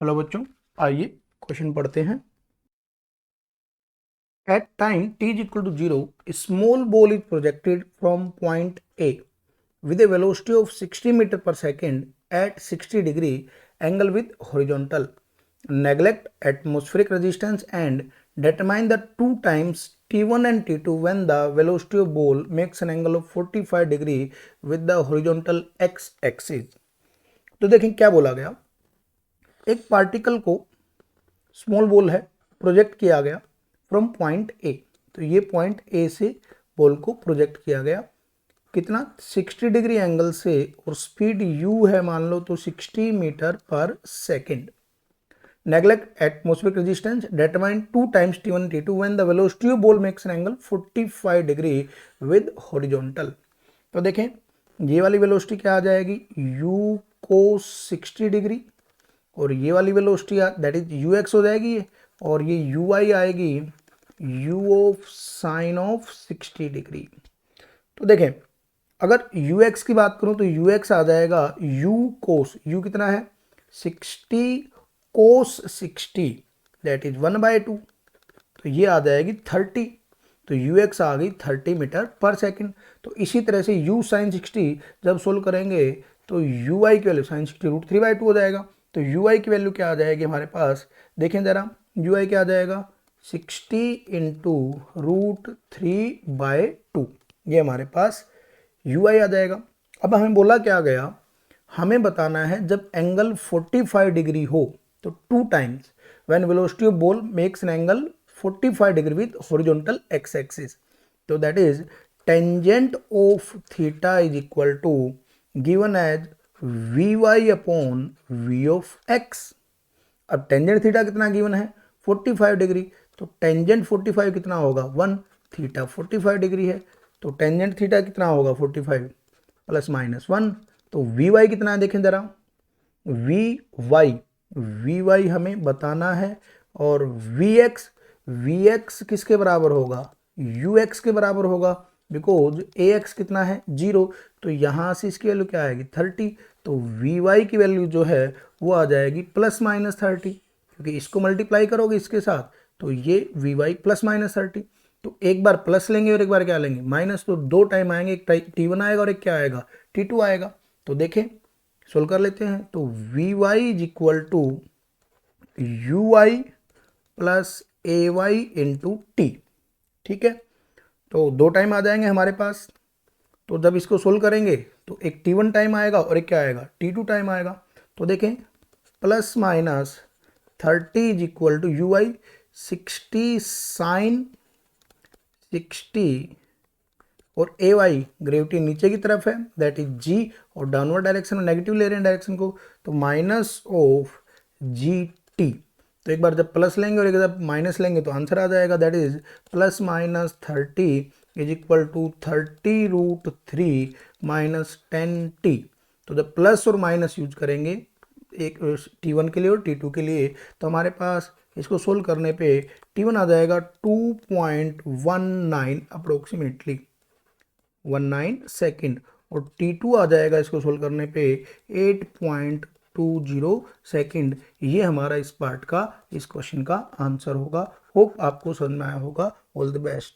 Hello बच्चों, आइए question पढ़ते हैं। At time t is equal to 0, a small ball is projected from point A with a velocity of 60 meter per second at 60 degree angle with horizontal. Neglect atmospheric resistance and determine the two times t1 and t2 when the velocity of ball makes an angle of 45 degree with the horizontal x axis। तो देखें क्या बोला गया। एक particle को, small ball है, project किया गया फ्रॉम पॉइंट ए। तो ये पॉइंट ए से बॉल को प्रोजेक्ट किया गया कितना, 60 डिग्री एंगल से, और स्पीड u है मान लो तो 60 मीटर पर second. Neglect atmospheric resistance, determine two times t1 t2 when the velocity of ball makes an angle 45 degree with horizontal. तो देखें ये वाली वेलोसिटी क्या आ जाएगी, u cos 60 डिग्री, और ये वाली velocity that is you x हो जाएगी, और ये यू आई आएगी u of sine of 60 degree. तो देखें अगर यू एक्स की बात करूं तो यू एक्स आ जाएगा u कोस, u कितना है 60 कोस 60 दैट इज 1/2, तो ये आ जाएगी 30। तो यू एक्स आ गई 30 मीटर पर सेकंड। तो इसी तरह से u साइन 60 जब सोल्व करेंगे तो यू आई की वैल्यू साइन 60 √3/2 हो जाएगा। तो यू आई की वैल्यू क्या आ जाएगी हमारे पास, देखें ज़रा, यू आई क्या आ जाएगा 60 इंटू √3/2, ये हमारे पास यू आई आ जाएगा। अब हमें बोला क्या गया, हमें बताना है जब एंगल 45 डिग्री हो तो two times when velocity of ball makes an angle 45 degree with horizontal X axis. तो that is tangent of theta is equal to given as V Y upon V of X. अब tangent theta कितना given है 45 degree, तो tangent 45 कितना होगा 1, theta 45 degree है, तो tangent theta कितना होगा 45 प्लस माइनस 1। तो वी वाई कितना है देखें ज़रा, वी वाई हमें बताना है, और वी एक्स किसके बराबर होगा, यू एक्स के बराबर होगा, बिकॉज ए एक्स कितना है 0, तो यहाँ से इसकी वैल्यू क्या आएगी 30। तो वी वाई की वैल्यू जो है वो आ जाएगी प्लस माइनस 30, क्योंकि इसको मल्टीप्लाई करोगे इसके साथ, तो ये वी वाई प्लस माइनस 30। तो एक बार प्लस लेंगे और एक बार क्या लेंगे माइनस, तो दो टाइम आएंगे, एक t1 आएगा और एक क्या आएगा t2 आएगा। तो देखें सोल्व कर लेते हैं। तो V Y is equal to U I plus A Y into T, ठीक है। तो दो टाइम आ जाएंगे हमारे पास, तो जब इसको सोल्व करेंगे तो एक t1 टाइम आएगा और एक क्या आएगा t2 टाइम आएगा। तो देखें plus minus 30 is equal to U I 60 sine 60, और ए वाई ग्रेविटी नीचे की तरफ है दैट इज जी, और डाउनवर्ड डायरेक्शन में नेगेटिव ले रहे हैं डायरेक्शन को, तो माइनस ऑफ जी टी। तो एक बार जब प्लस लेंगे और एक बार माइनस लेंगे तो आंसर आ जाएगा that is plus minus 30 is equal to 30√3 minus 10t। तो जब प्लस और माइनस यूज करेंगे एक t1 के लिए और t2 के लिए, तो हमारे पास इसको सोल्व करने पे t1 आ जाएगा 2.19 अप्रोक्सीमेटली 19 सेकेंड, और T2 आ जाएगा इसको सोल्व करने पे 8.20 सेकेंड। ये हमारा इस पार्ट का, इस क्वेश्चन का आंसर होगा। होप आपको समझ में आया होगा। All the best.